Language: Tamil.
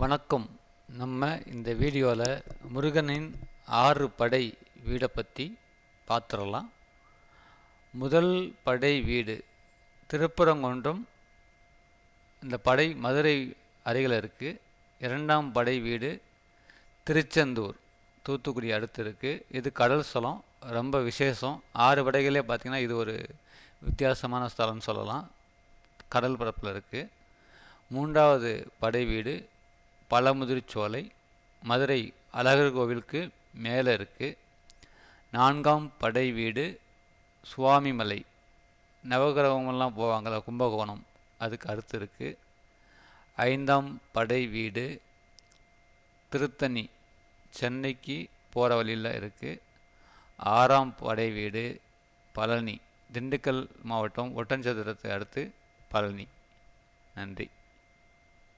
வணக்கம். நம்ம இந்த வீடியோவில் முருகனின் 6 படை வீடை பற்றி பார்த்துடலாம். முதல் படை வீடு திருப்பரங்குன்றம், இந்த படை மதுரை அருகில் இருக்குது. இரண்டாம் படை வீடு திருச்செந்தூர், தூத்துக்குடி அடுத்து இருக்குது. இது கடல் ஸ்தலம், ரொம்ப விசேஷம். 6 படைகளே பார்த்திங்கன்னா இது ஒரு வித்தியாசமான ஸ்தலம்னு சொல்லலாம். கடல் பரப்பில் இருக்குது. மூன்றாவது படை வீடு பழமுதிர்ச்சோலை, மதுரை அழகர் கோவிலுக்கு மேலே இருக்குது. நான்காம் படை வீடு சுவாமிமலை, நவகிரகமெல்லாம் போவாங்கள்ல, கும்பகோணம், அதுக்கு அடுத்து இருக்குது. ஐந்தாம் படை வீடு திருத்தணி, சென்னைக்கு போகிற வழியில் இருக்குது. ஆறாம் படை வீடு பழனி, திண்டுக்கல் மாவட்டம் ஒட்டன்சத்திரத்தை அடுத்து பழனி. நன்றி.